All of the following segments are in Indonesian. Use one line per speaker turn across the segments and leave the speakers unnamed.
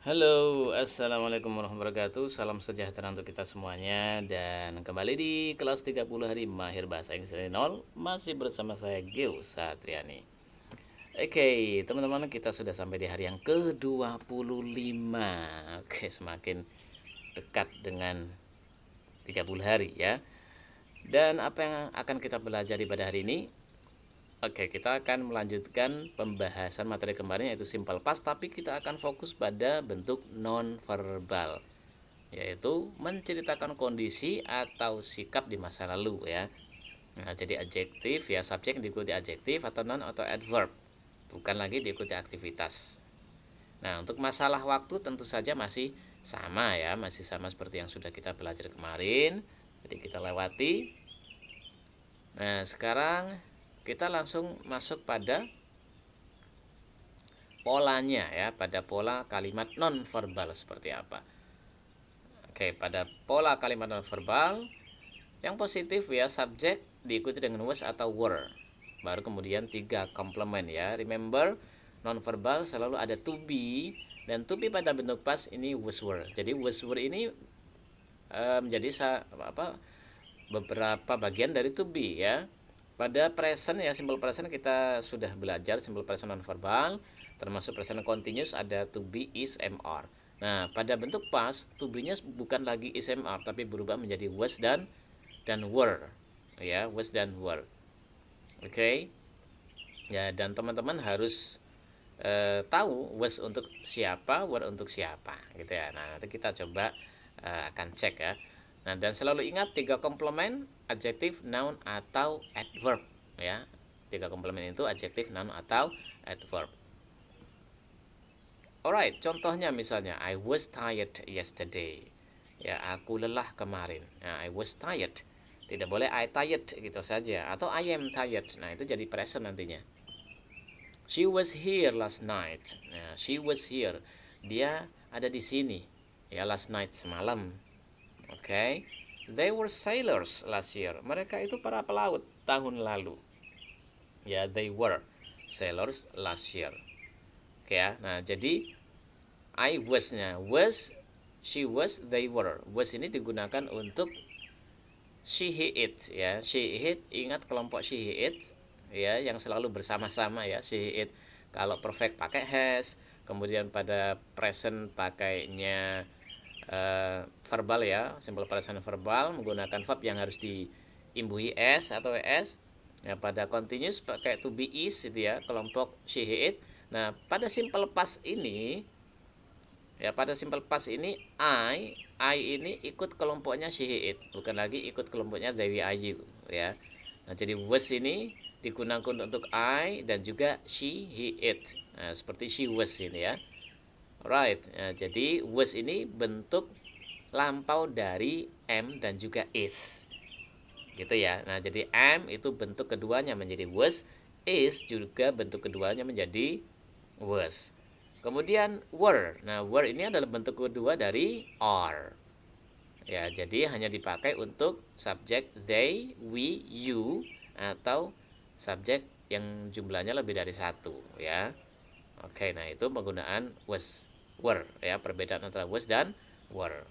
Halo, assalamualaikum warahmatullahi wabarakatuh. Salam sejahtera untuk kita semuanya. Dan kembali di kelas 30 hari mahir bahasa Inggris dari nol. Masih bersama saya Geo Satriani. Oke, teman-teman, kita sudah sampai di hari yang ke-25. Oke, semakin dekat dengan 30 hari ya. Dan apa yang akan kita belajar pada hari ini? Oke, kita akan melanjutkan pembahasan materi kemarin yaitu simple past, tapi kita akan fokus pada bentuk non-verbal, yaitu menceritakan kondisi atau sikap di masa lalu ya. Nah, jadi adjektif ya, subjek diikuti adjektif atau noun atau adverb, bukan lagi diikuti aktivitas. Nah, untuk masalah waktu tentu saja masih sama ya, masih sama seperti yang sudah kita belajar kemarin. Jadi kita lewati. Nah, sekarang kita langsung masuk pada polanya ya, pada pola kalimat non-verbal seperti apa. Oke, pada pola kalimat non-verbal yang positif ya, subjek diikuti dengan was atau were. Baru kemudian 3 komplement ya. Remember, non-verbal selalu ada to be, dan to be pada bentuk past ini was were. Jadi was were ini menjadi beberapa bagian dari to be ya. Pada present ya, simple present kita sudah belajar simple present non-verbal, termasuk present continuous ada to be, is, mr. Nah, pada bentuk past, to be-nya bukan lagi is, mr, tapi berubah menjadi was dan were. Ya, was dan were. Oke. Ya, dan teman-teman harus tahu was untuk siapa, were untuk siapa, gitu ya. Nah, nanti kita coba akan cek ya. Nah, dan selalu ingat 3 komplement, adjektif, noun, atau adverb ya. 3 komplement itu adjektif, noun, atau adverb. Alright, contohnya misalnya I was tired yesterday. Ya, aku lelah kemarin. Nah, I was tired. Tidak boleh I tired gitu saja, atau I am tired. Nah, itu jadi present nantinya. She was here last night. Nah, she was here. Dia ada di sini. Ya, last night semalam. Oke. They were sailors last year. Mereka itu para pelaut tahun lalu. Ya, they were sailors last year. Oke ya. Nah, jadi I was-nya was, she was, they were. Was ini digunakan untuk she, he, it ya. She, it, ingat kelompok she, he, it ya, yang selalu bersama-sama ya. She, he, it. Kalau perfect pakai has, kemudian pada present pakainya verbal ya, simple present verbal menggunakan verb yang harus diimbuhi s atau es. Ya, pada continuous pakai to be, is itu ya, kelompok she, he, it. Nah, pada simple past ini ya, pada simple past ini I ini ikut kelompoknya she, he, it, bukan lagi ikut kelompoknya they, we, I, you ya. Nah, jadi was ini digunakan untuk I dan juga she, he, it. Nah, seperti she was ini ya. Right, nah, jadi was ini bentuk lampau dari am dan juga is, gitu ya. Nah, jadi am itu bentuk keduanya menjadi was, is juga bentuk keduanya menjadi was. Kemudian were, nah were ini adalah bentuk kedua dari are. Ya, jadi hanya dipakai untuk subjek they, we, you, atau subjek yang jumlahnya lebih dari satu ya. Oke, nah itu penggunaan was, were ya, perbedaan antara was dan were.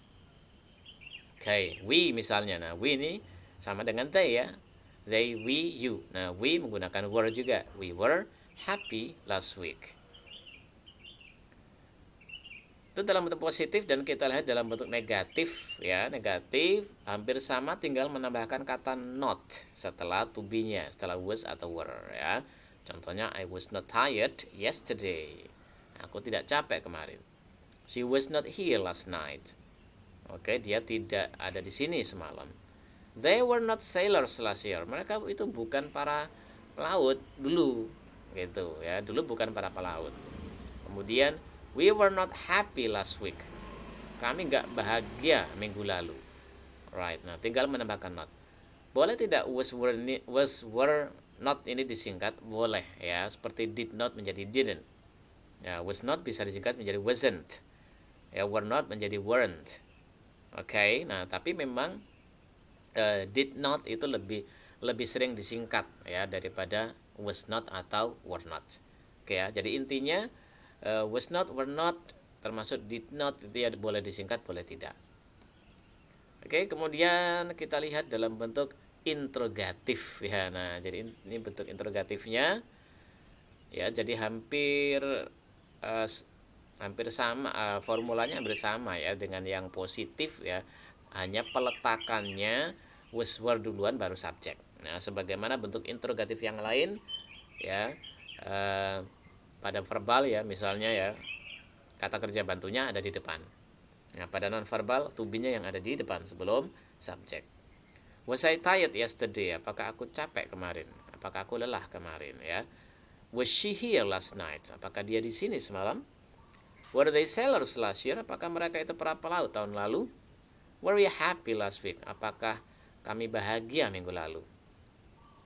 Oke, we misalnya. Nah, we ini sama dengan they ya. They, we, you. Nah, we menggunakan were juga. We were happy last week. Itu dalam bentuk positif, dan kita lihat dalam bentuk negatif ya. Negatif hampir sama, tinggal menambahkan kata not setelah to be-nya, setelah was atau were ya. Contohnya I was not tired yesterday. Aku tidak capek kemarin. She was not here last night. Oke, dia tidak ada di sini semalam. They were not sailors last year. Mereka itu bukan para pelaut dulu, gitu ya. Dulu bukan para pelaut. Kemudian we were not happy last week. Kami nggak bahagia minggu lalu. Right. Nah, tinggal menambahkan not. Boleh tidak was, were not ini disingkat? Boleh ya. Seperti did not menjadi didn't. Ya, was not bisa disingkat menjadi wasn't. Ya, were not menjadi weren't. Oke, nah tapi memang did not itu lebih sering disingkat ya daripada was not atau were not. Oke ya, jadi intinya was not, were not, termasuk did not itu ya boleh disingkat boleh tidak. Oke, kemudian kita lihat dalam bentuk interrogatif ya. Nah, jadi ini bentuk interrogatifnya ya, jadi eh, hampir sama, formulanya hampir sama ya dengan yang positif ya. Hanya peletakannya was were duluan baru subjek. Nah, sebagaimana bentuk interrogatif yang lain ya, pada verbal ya, misalnya ya kata kerja bantunya ada di depan. Nah, pada non-verbal to be-nya yang ada di depan sebelum subjek. Was I tired yesterday? Apakah aku capek kemarin? Apakah aku lelah kemarin ya? Was she here last night? Apakah dia di sini semalam? Were they sailors last year? Apakah mereka itu para pelaut tahun lalu? Were we happy last week? Apakah kami bahagia minggu lalu?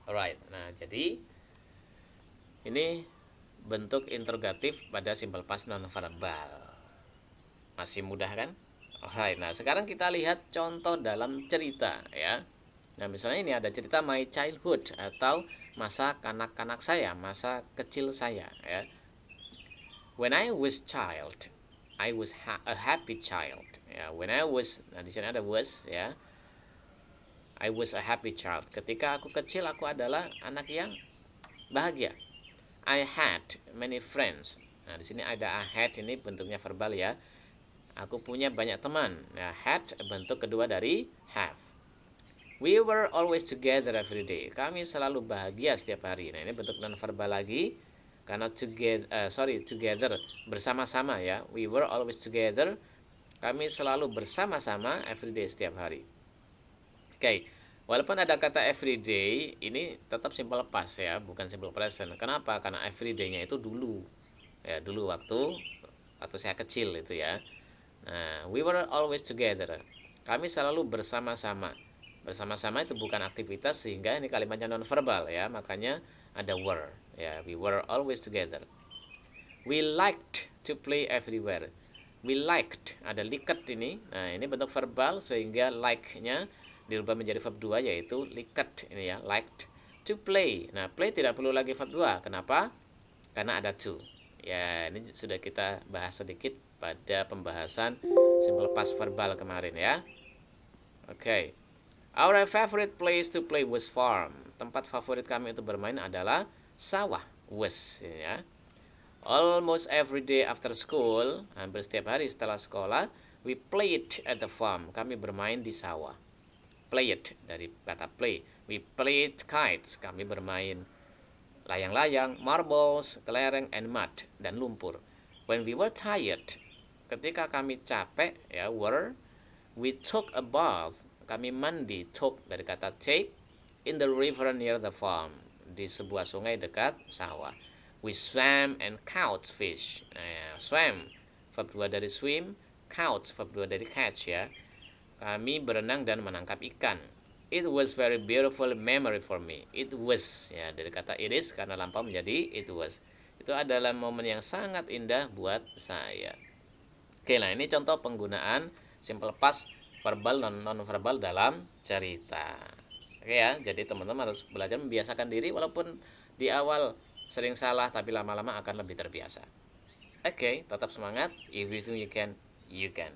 Alright. Nah, jadi ini bentuk interrogatif pada simple past non-verbal. Masih mudah kan? Alright, nah sekarang kita lihat contoh dalam cerita ya. Nah misalnya ini ada cerita my childhood atau masa kanak-kanak saya, masa kecil saya ya. When I was child, I was a happy child. Ya, when I was, nah di sini ada was ya. I was a happy child. Ketika aku kecil aku adalah anak yang bahagia. I had many friends. Nah di sini ada I had, ini bentuknya verbal ya. Aku punya banyak teman. Nah, had bentuk kedua dari have. We were always together every day. Kami selalu bahagia setiap hari. Nah, ini bentuk non verbal lagi. Karena together bersama-sama ya. We were always together. Kami selalu bersama-sama every day setiap hari. Oke. Walaupun ada kata every day, ini tetap simple past ya, bukan simple present. Kenapa? Karena every day-nya itu dulu. Ya, dulu waktu saya kecil itu ya. Nah, we were always together. Kami selalu bersama-sama. Bersama-sama itu bukan aktivitas sehingga ini kalimatnya non verbal ya, makanya ada were ya. We were always together. We liked to play everywhere. We liked, ada liket ini. Nah, ini bentuk verbal sehingga like-nya dirubah menjadi verb 2 yaitu liket ini ya, liked to play. Nah, play tidak perlu lagi verb 2. Kenapa? Karena ada to. Ya, ini sudah kita bahas sedikit pada pembahasan simple past verbal kemarin ya. Oke. Our favorite place to play was farm. Tempat favorit kami untuk bermain adalah sawah. Was ya. Almost every day after school, hampir setiap hari setelah sekolah, we played at the farm. Kami bermain di sawah. Played dari kata play. We played kites. Kami bermain layang-layang, marbles, kelereng, and mud dan lumpur. When we were tired, ketika kami capek ya, we took a bath. Kami mandi, took dari kata take, in the river near the farm, di sebuah sungai dekat sawah. We swam and caught fish. Nah, swam verb 2 dari swim, caught verb 2 dari catch ya. Kami berenang dan menangkap ikan. It was very beautiful memory for me. It was ya, dari kata it is karena lampau menjadi it was. Itu adalah momen yang sangat indah buat saya. Oke, nah ini contoh penggunaan simple past verbal non verbal dalam cerita. Oke ya, jadi teman-teman harus belajar membiasakan diri walaupun di awal sering salah tapi lama-lama akan lebih terbiasa. Oke, tetap semangat. If you think you can, you can.